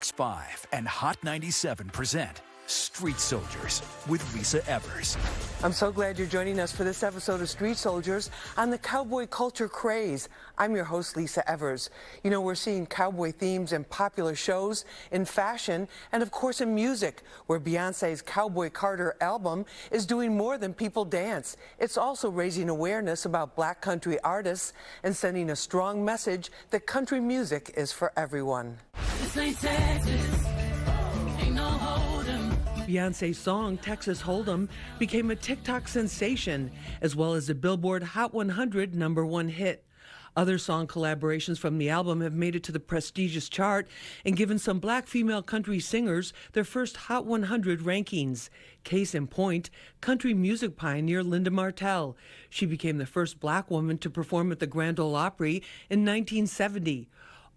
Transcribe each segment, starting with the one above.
Fox 5 and Hot 97 present Street Soldiers with Lisa Evers. I'm so glad you're joining us for this episode of Street Soldiers on the cowboy culture craze. I'm your host, Lisa Evers. You know, we're seeing cowboy themes in popular shows, in fashion, and of course in music, where Beyonce's Cowboy Carter album is doing more than people dance. It's also raising awareness about black country artists and sending a strong message that country music is for everyone. This ain't Texas. Ain't no hold'em. Beyonce's song, Texas Hold'em, became a TikTok sensation, as well as a Billboard Hot 100 #1 hit. Other song collaborations from the album have made it to the prestigious chart and given some black female country singers their first Hot 100 rankings. Case in point, country music pioneer Linda Martell. She became the first black woman to perform at the Grand Ole Opry in 1970.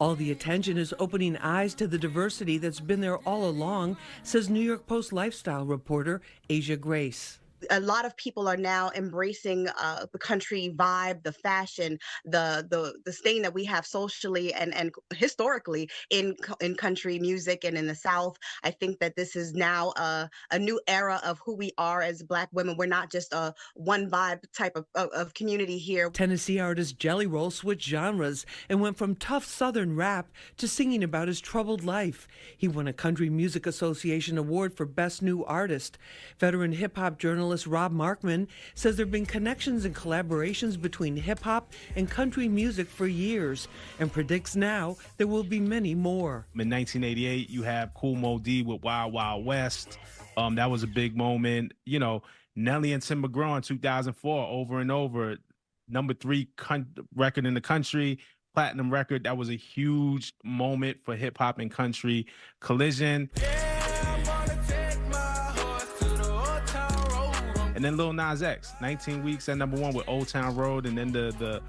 All the attention is opening eyes to the diversity that's been there all along, says New York Post lifestyle reporter Asia Grace. A lot of people are now embracing the country vibe, the fashion, the stain that we have socially and historically in country music and in the South. I think that this is now a new era of who we are as Black women. We're not just a one vibe type of community here. Tennessee artist Jelly Roll switched genres and went from tough Southern rap to singing about his troubled life. He won a Country Music Association award for Best New Artist. Veteran hip-hop journalist Rob Markman says there have been connections and collaborations between hip-hop and country music for years and predicts now there will be many more. In 1988, you have Kool Moe Dee with Wild Wild West. That was a big moment. You know, Nelly and Tim McGraw in 2004, Over and Over, #3 record in the country, platinum record. That was a huge moment for hip-hop and country. Collision. And then Lil Nas X, 19 weeks at #1 with Old Town Road, and then the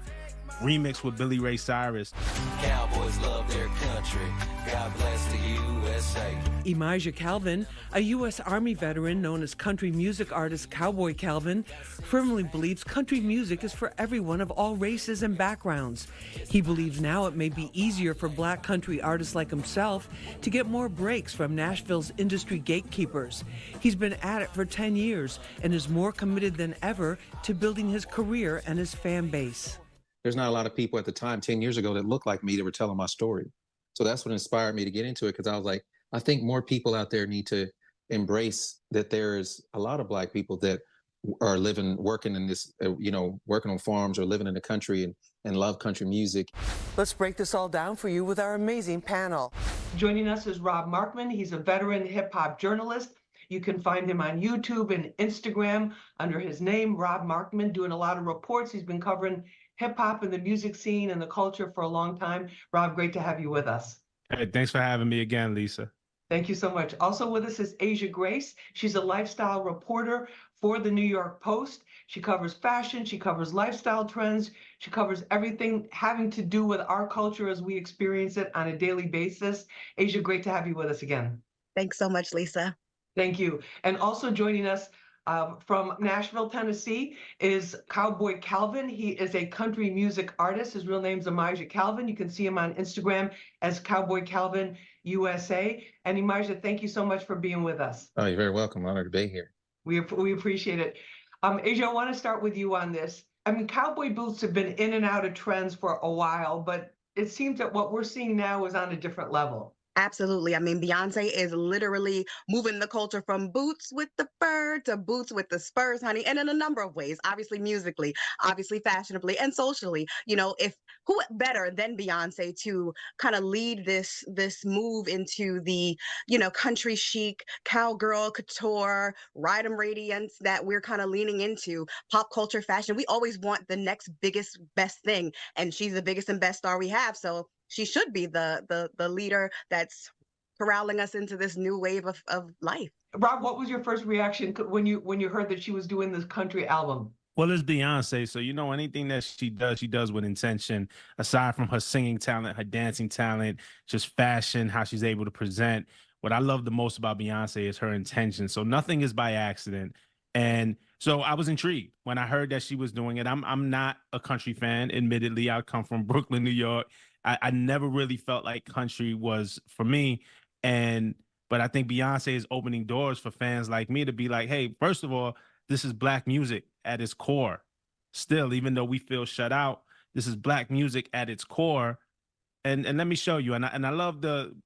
remix with Billy Ray Cyrus. Cowboys love their country. God bless the USA. Elijah Calvin, a U.S. Army veteran known as country music artist Cowboy Calvin, firmly believes country music is for everyone of all races and backgrounds. He believes now it may be easier for black country artists like himself to get more breaks from Nashville's industry gatekeepers. He's been at it for 10 years and is more committed than ever to building his career and his fan base. There's not a lot of people at the time, 10 years ago, that looked like me that were telling my story. So that's what inspired me to get into it, because I was like, I think more people out there need to embrace that there's a lot of black people that are working in this, working on farms or living in the country and love country music. Let's break this all down for you with our amazing panel. Joining us is Rob Markman. He's a veteran hip-hop journalist. You can find him on YouTube and Instagram under his name, Rob Markman, doing a lot of reports. He's been covering hip-hop and the music scene and the culture for a long time. Rob, great to have you with us. Hey, thanks for having me again, Lisa. Thank you so much. Also with us is Asia Grace. She's a lifestyle reporter for the New York Post. She covers fashion, she covers lifestyle trends, she covers everything having to do with our culture as we experience it on a daily basis. Asia, great to have you with us again. Thanks so much, Lisa. Thank you. And also joining us from Nashville, Tennessee, is Cowboy Calvin. He is a country music artist. His real name's Elijah Calvin. You can see him on Instagram as Cowboy Calvin USA. And Elijah, thank you so much for being with us. Oh, you're very welcome. Honored to be here. We appreciate it. Asia, I want to start with you on this. I mean, cowboy boots have been in and out of trends for a while, but it seems that what we're seeing now is on a different level. Absolutely. I mean, Beyonce is literally moving the culture from boots with the fur to boots with the spurs, honey, and in a number of ways, obviously musically, obviously fashionably, and socially. You know, if who better than Beyonce to kind of lead this move into the, country chic, cowgirl couture, ride 'em radiance that we're kind of leaning into, pop culture, fashion. We always want the next biggest, best thing, and she's the biggest and best star we have. So she should be the leader that's corralling us into this new wave of life. Rob, what was your first reaction when you heard that she was doing this country album? Well, it's Beyonce, so anything that she does with intention. Aside from her singing talent, her dancing talent, just fashion, how she's able to present. What I love the most about Beyonce is her intention. So nothing is by accident. And so I was intrigued when I heard that she was doing it. I'm not a country fan, admittedly. I come from Brooklyn, New York. I never really felt like country was, for me, And but I think Beyonce is opening doors for fans like me to be like, hey, first of all, this is Black music at its core. Still, even though we feel shut out, this is Black music at its core. And let me show you. And I love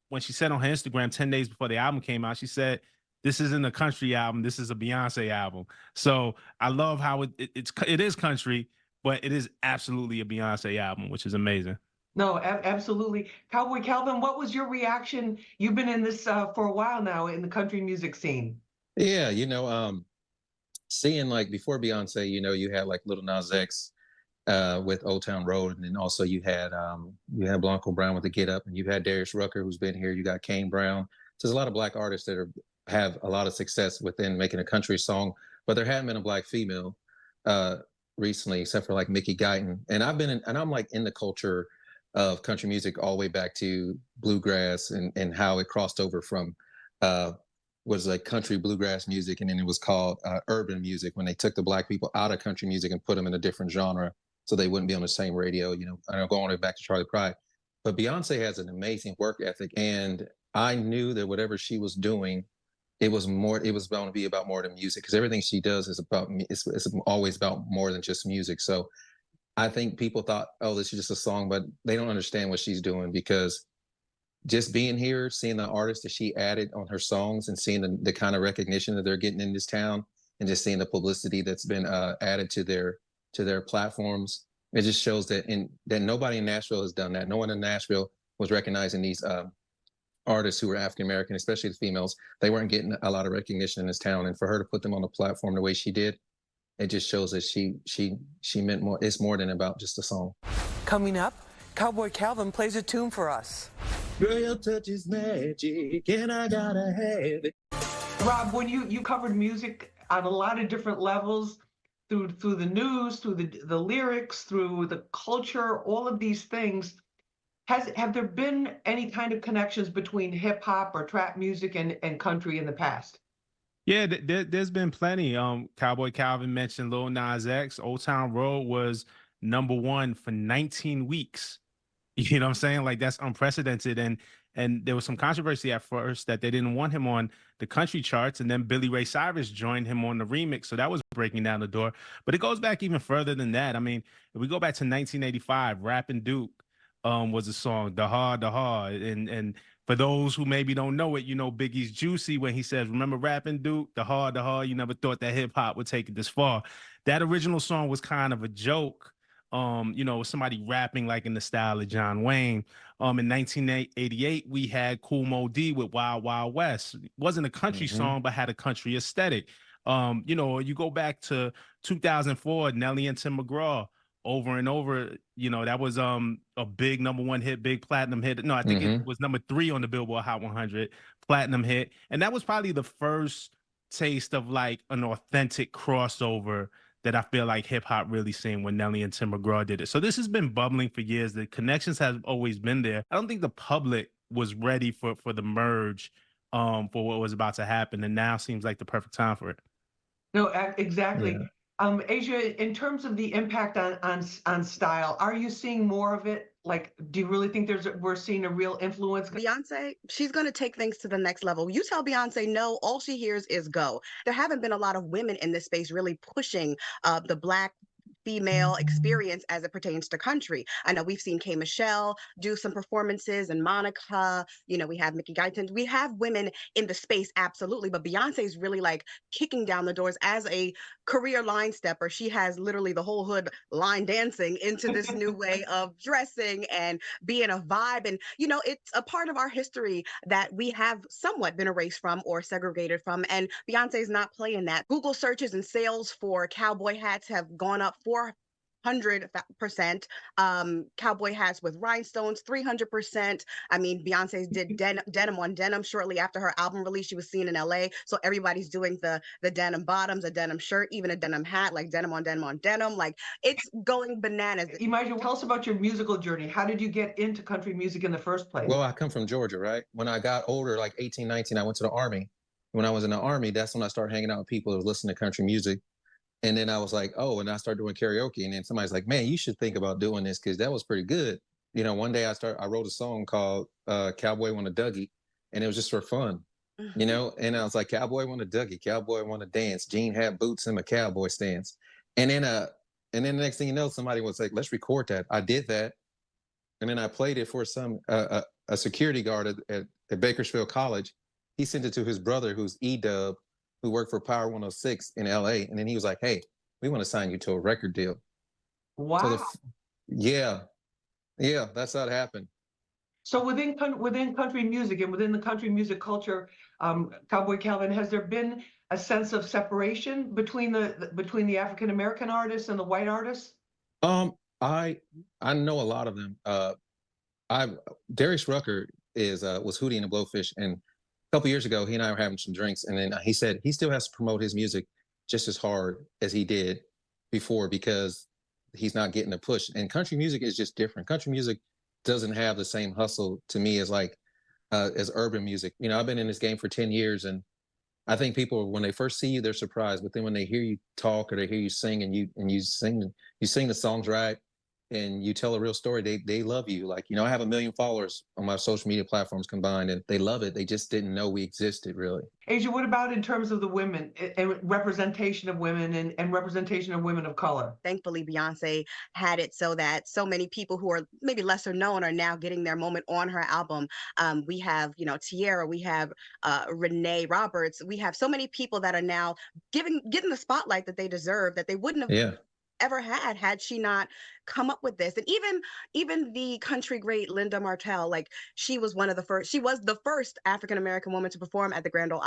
when she said on her Instagram 10 days before the album came out, she said, this isn't a country album, this is a Beyonce album. So I love how it is country, but it is absolutely a Beyonce album, which is amazing. No, absolutely. Cowboy Calvin, what was your reaction? You've been in this for a while now in the country music scene. Yeah, seeing like before Beyonce, you had like Little Nas X with Old Town Road, and then also you had Blanco Brown with the Get Up, and you had Darius Rucker who's been here. You got Kane Brown. So there's a lot of Black artists that have a lot of success within making a country song, but there hadn't been a Black female recently, except for like Mickey Guyton. And I'm like in the culture of country music all the way back to bluegrass and how it crossed over from was like country bluegrass music, and then it was called urban music when they took the Black people out of country music and put them in a different genre so they wouldn't be on the same radio. I don't go all the way back to Charlie Pride. But Beyonce has an amazing work ethic, and I knew that whatever she was doing, it was going to be about more than music, because everything she does is about it's always about more than just music. So I think people thought, oh, this is just a song, but they don't understand what she's doing, because just being here, seeing the artists that she added on her songs, and seeing the kind of recognition that they're getting in this town, and just seeing the publicity that's been added to their platforms, it just shows that nobody in Nashville has done that. No one in Nashville was recognizing these artists who were African American, especially the females. They weren't getting a lot of recognition in this town, and for her to put them on the platform the way she did, it just shows that she meant more. It's more than about just a song. Coming up, Cowboy Calvin plays a tune for us. Girl, your touch is magic, and I gotta have it. Rob, when you covered music on a lot of different levels, through the news, through the lyrics, through the culture, all of these things, have there been any kind of connections between hip hop or trap music and country in the past? Yeah, there's been plenty. Cowboy Calvin mentioned Lil Nas X. Old Town Road was #1 for 19 weeks. You know what I'm saying? Like, that's unprecedented. And there was some controversy at first that they didn't want him on the country charts, and then Billy Ray Cyrus joined him on the remix, so that was breaking down the door. But it goes back even further than that. I mean, if we go back to 1985, Rappin' Duke was a song, Da Ha, and for those who maybe don't know it, Biggie's Juicy when he says, remember Rappin' Duke, Da Ha, you never thought that hip hop would take it this far. That original song was kind of a joke. Somebody rapping like in the style of John Wayne. In 1988, we had Kool Moe Dee with Wild Wild West. It wasn't a country song, but had a country aesthetic. You go back to 2004, Nelly and Tim McGraw, Over and Over. That was a big #1 hit, big platinum hit. No, I think it was #3 on the Billboard Hot 100, platinum hit. And that was probably the first taste of like an authentic crossover that I feel like hip hop really seen when Nelly and Tim McGraw did it. So this has been bubbling for years. The connections have always been there. I don't think the public was ready for the merge for what was about to happen, and now seems like the perfect time for it. No, exactly. Yeah. Asia, in terms of the impact on style, are you seeing more of it? Like, do you really think we're seeing a real influence? Beyonce, she's going to take things to the next level. You tell Beyonce no, all she hears is go. There haven't been a lot of women in this space really pushing the Black female experience as it pertains to country. I know we've seen K. Michelle do some performances, and Monica, we have Mickey Guyton. We have women in the space, absolutely, but Beyonce is really like kicking down the doors as a career line stepper. She has literally the whole hood line dancing into this new way of dressing and being a vibe. And, it's a part of our history that we have somewhat been erased from or segregated from. And Beyonce is not playing that. Google searches and sales for cowboy hats have gone up 400%. Cowboy hats with rhinestones, 300%. I mean, Beyonce did denim on denim shortly after her album release. She was seen in LA. So everybody's doing the denim bottoms, a denim shirt, even a denim hat, like denim on denim on denim. Like, it's going bananas. Imagine, tell us about your musical journey. How did you get into country music in the first place? Well, I come from Georgia, right? When I got older, like 18, 19, I went to the Army. When I was in the Army, that's when I started hanging out with people who was listening to country music. And then I was like, oh, and I started doing karaoke. And then somebody's like, man, you should think about doing this, because that was pretty good. One day I wrote a song called Cowboy on a Dougie. and it was just for fun, you know. And I was like, Cowboy want a Dougie, Cowboy want to dance. Gene had boots and a cowboy stance, and then the next thing you know, somebody was like, let's record that. I did that, and then I played it for a security guard at Bakersfield College. He sent it to his brother, who's E-Dub, who worked for Power 106 in LA, and then he was like, hey, we want to sign you to a record deal. Wow. So yeah, that's how it happened. So within country music and within the country music culture, Cowboy Calvin, has there been a sense of separation between the African American artists and the white artists? I know a lot of them. Darius Rucker was Hootie and the Blowfish, and a couple years ago, he and I were having some drinks, and then he said he still has to promote his music just as hard as he did before because he's not getting a push. And country music is just different. Country music doesn't have the same hustle to me as urban music. You know, I've been in this game for 10 years, and I think people, when they first see you, they're surprised. But then when they hear you talk or they hear you sing and you sing the songs right, and you tell a real story, they love you. Like, you know, I have 1 million followers on my social media platforms combined, and they love it. They just didn't know we existed, really. Asia, what about in terms of the women and representation of women and representation of women of color? Thankfully, Beyonce had it so that so many people who are maybe lesser known are now getting their moment on her album. We have, you know, Tierra, we have Renee Roberts, we have so many people that are now getting the spotlight that they deserve, that they wouldn't have ever had she not come up with this. And even the country great Linda Martell, like, she was the first African American woman to perform at the Grand Ole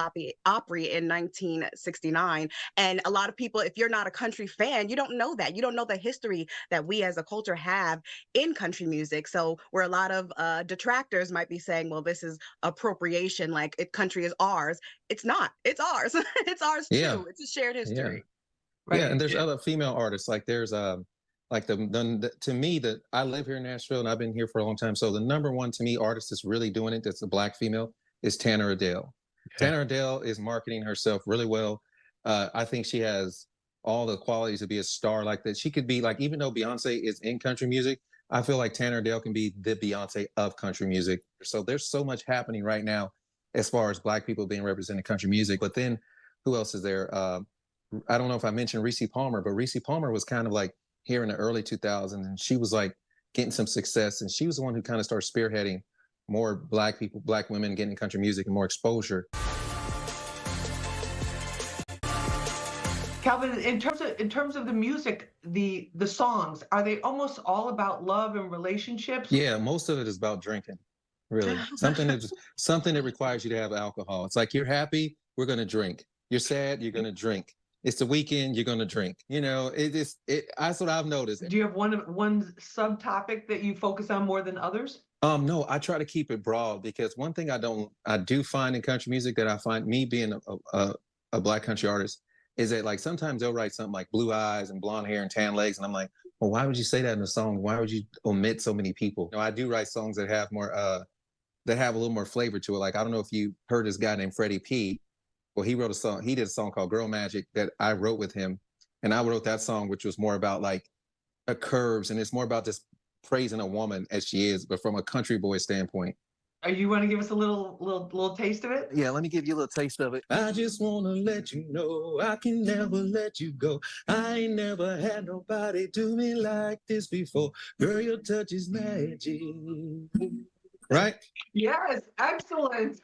Opry in 1969. And a lot of people, if you're not a country fan, you don't know that. You don't know the history that we as a culture have in country music. So where a lot of detractors might be saying, well, this is appropriation, like country is ours. It's not. It's ours. It's ours too. It's a shared history. Right. Yeah, and there's other female artists. Like there's like to me, that I live here in Nashville and I've been here for a long time. So the number one to me artist that's really doing it, that's a Black female, is Tanner Adele. Yeah. Tanner Adele is marketing herself really well. I think she has all the qualities to be a star like that. She could be like, even though Beyonce is in country music, I feel like Tanner Adele can be the Beyonce of country music. So there's so much happening right now as far as Black people being represented in country music. But then who else is there? I don't know if I mentioned Reese Palmer, but Reese Palmer was kind of like here in the early 2000s, and she was like getting some success, and she was the one who kind of started spearheading more Black people, Black women getting country music and more exposure. Calvin, in terms of the music, the songs, are they almost all about love and relationships? Yeah, most of it is about drinking, really. something that requires you to have alcohol. It's like, you're happy, we're going to drink. You're sad, you're going to drink. It's the weekend, you're going to drink. You know, that's what I've noticed. Do you have one subtopic that you focus on more than others? No, I try to keep it broad, because one thing I do find in country music, that I find, me being a Black country artist, is that like sometimes they'll write something like blue eyes and blonde hair and tan legs, and I'm like, well, why would you say that in a song? Why would you omit so many people? You know, I do write songs that have more that have a little more flavor to it. Like, I don't know if you heard this guy named Freddie P. Well, he did a song called Girl Magic that I wrote with him. And I wrote that song, which was more about like curves, and it's more about just praising a woman as she is, but from a country boy standpoint. You want to give us a little taste of it? Yeah, let me give you a little taste of it. I just want to let you know I can never let you go. I ain't never had nobody do me like this before. Girl, your touch is magic. Right? Yes, excellent.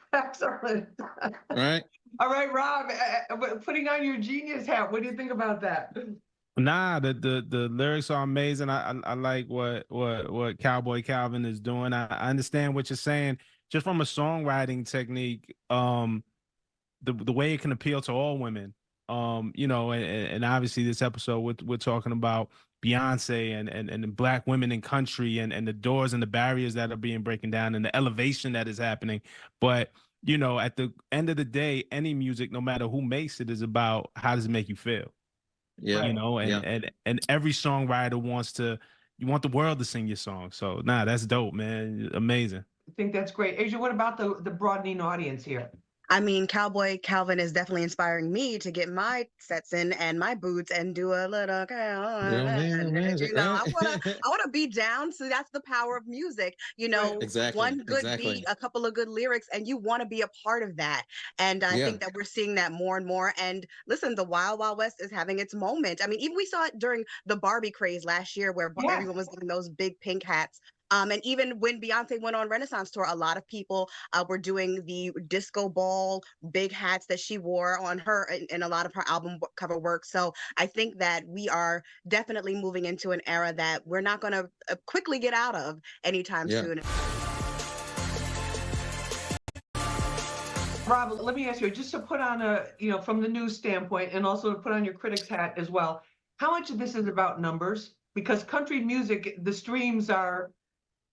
Right? All right, Rob, putting on your genius hat, what do you think about that? Nah, the lyrics are amazing. I like what Cowboy Calvin is doing. I understand what you're saying. Just from a songwriting technique, the way it can appeal to all women. You know, and obviously this episode we're talking about Beyonce and Black women in country, and the doors and the barriers that are being broken down, and the elevation that is happening. But you know, at the end of the day, any music, no matter who makes it, is about how does it make you feel. Yeah. You know, and every songwriter you want the world to sing your song. So that's dope, man. Amazing. I think that's great. Asia, what about the broadening audience here? I mean, Cowboy Calvin is definitely inspiring me to get my sets in and my boots and do a little, Real man magic, right? I wanna be down. So that's the power of music. Right. Exactly, One good beat, exactly. a couple of good lyrics, and you want to be a part of that. And I Yeah, think that we're seeing that more and more. And listen, the Wild Wild West is having its moment. I mean, even we saw it during the Barbie craze last year, where Yes. everyone was getting those big pink hats. And even when Beyonce went on Renaissance tour, a lot of people were doing the disco ball big hats that she wore on her in a lot of her album cover work. So I think that we are definitely moving into an era that we're not going to quickly get out of anytime yeah. soon. Rob, let me ask you, just to put on a, from the news standpoint and also to put on your critic's hat as well, how much of this is about numbers? Because country music, the streams are,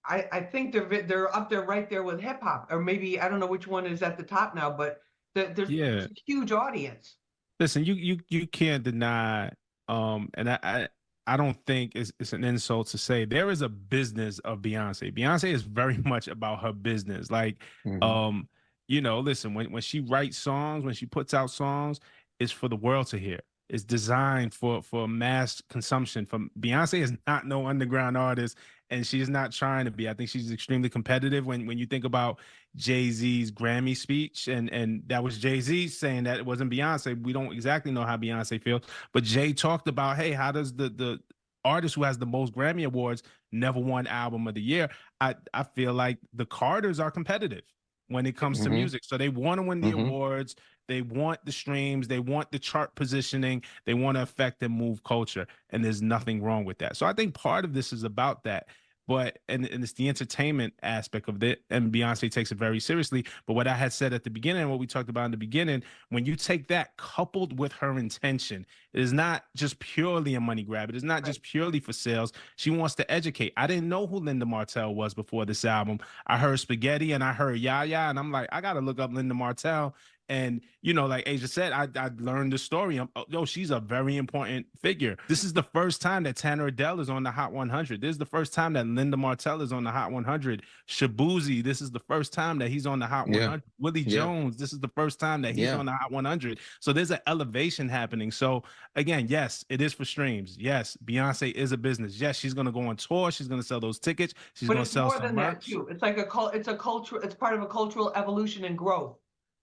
I think they're up there right there with hip hop, or maybe I don't know which one is at the top now, but there's Yeah. a huge audience. Listen, you can't deny, and I don't think it's an insult to say there is a business of Beyonce. Beyonce is very much about her business. Like, Mhm. um, listen, when she writes songs, when she puts out songs, it's for the world to hear. It's designed for mass consumption. From Beyonce is not no underground artist, and she's not trying to be. I think she's extremely competitive. When you think about Jay-Z's Grammy speech, and that was Jay-Z saying that it wasn't Beyonce. We don't exactly know how Beyonce feels, but Jay talked about, hey, how does the artist who has the most Grammy awards never won album of the year? I feel like the Carters are competitive when it comes to Mhm. music. So they want to win the Mhm. awards, they want the streams, they want the chart positioning, they want to affect and move culture. And there's nothing wrong with that. So I think part of this is about that. But and it's the entertainment aspect of it, and Beyonce takes it very seriously. But what I had said at the beginning, what we talked about in the beginning, when you take that coupled with her intention, it is not just purely a money grab. It is not Right. just purely for sales. She wants to educate. I didn't know who Linda Martell was before this album. I heard Spaghetti and I heard Yaya, and I'm like, I gotta look up Linda Martell. And like Asia said, I learned the story. She's a very important figure. This is the first time that Tanner Adele is on the Hot 100. This is the first time that Linda Martell is on the Hot 100. Shabuzi, this is the first time that he's on the Hot Yeah. 100. Willie Yeah. Jones, this is the first time that he's Yeah. on the Hot 100. So there's an elevation happening. So again, yes, it is for streams. Yes, Beyonce is a business. Yes, she's gonna go on tour. She's gonna sell those tickets. She's But gonna it's sell more some than that merch. too. It's like it's a culture, it's part of a cultural evolution and growth,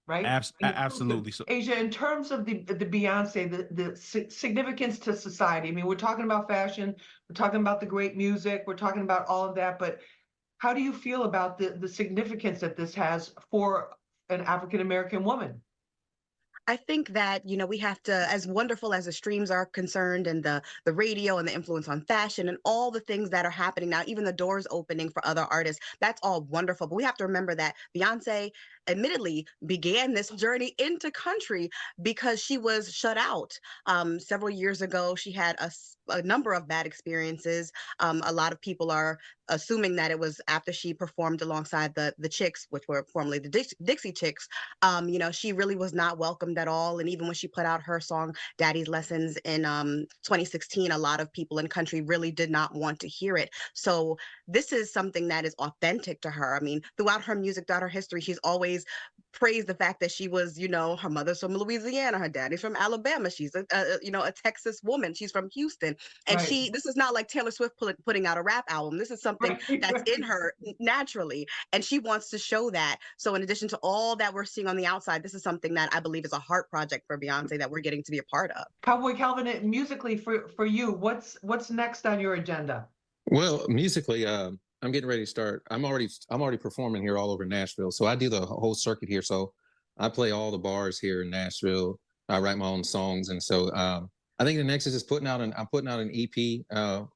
right? And inclusive. Absolutely. So Asia, in terms of the Beyonce, the significance to society. I mean, we're talking about fashion, we're talking about the great music, we're talking about all of that, but how do you feel about the significance that this has for an African American woman? I think that, we have to, as wonderful as the streams are concerned and the radio and the influence on fashion and all the things that are happening now, even the doors opening for other artists, that's all wonderful. But we have to remember that Beyonce admittedly began this journey into country because she was shut out. Several years ago, she had a number of bad experiences. A lot of people are assuming that it was after she performed alongside the Chicks, which were formerly the Dixie Chicks. She really was not welcomed at all. And even when she put out her song Daddy's Lessons in 2016, a lot of people in country really did not want to hear it. So this is something that is authentic to her. I mean, throughout her music, throughout her history, she's always praised the fact that she was, her mother's from Louisiana, her daddy's from Alabama. She's a Texas woman. She's from Houston. And Right. this is not like Taylor Swift putting out a rap album. This is something Right, that's in right. her naturally, and she wants to show that. So in addition to all that we're seeing on the outside, this is something that I believe is a heart project for Beyonce that we're getting to be a part of. Cowboy Calvin, musically for you, what's next on your agenda? Well, musically, I'm getting ready to start. I'm already performing here all over Nashville. So I do the whole circuit here. So I play all the bars here in Nashville. I write my own songs, and so I think the next is just I'm putting out an EP,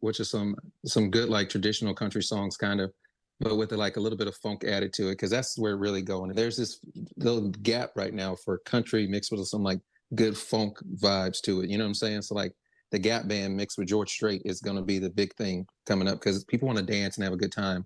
which is some good like traditional country songs, kind of, but with like a little bit of funk added to it, because that's where it's really going. There's this little gap right now for country mixed with some like good funk vibes to it. You know what I'm saying? So like the Gap Band mixed with George Strait is going to be the big thing coming up, because people want to dance and have a good time,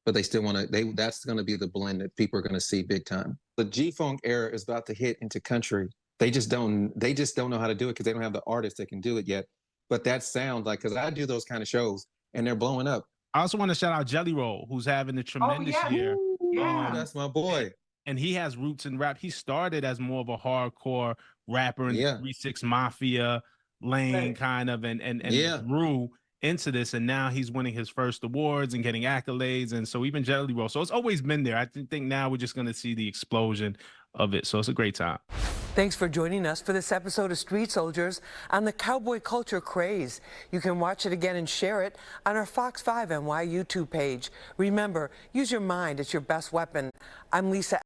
but they still want to. That's going to be the blend that people are going to see big time. The G Funk era is about to hit into country. They just don't. They just don't know how to do it because they don't have the artists that can do it yet. But that sounds like, because I do those kind of shows and they're blowing up. I also want to shout out Jelly Roll, who's having a Oh tremendous yeah, year. Ooh, yeah. that's my boy. and he has roots in rap. He started as more of a hardcore rapper in Yeah. 3-6 Mafia lane, Right. kind of, and Yeah. grew into this, and now he's winning his first awards and getting accolades, and so even Jelly Roll. So it's always been there. I think now we're just going to see the explosion of it. So it's a great time. Thanks for joining us for this episode of Street Soldiers on the Cowboy Culture Craze. You can watch it again and share it on our Fox 5 NY YouTube page. Remember, use your mind. It's your best weapon. I'm Lisa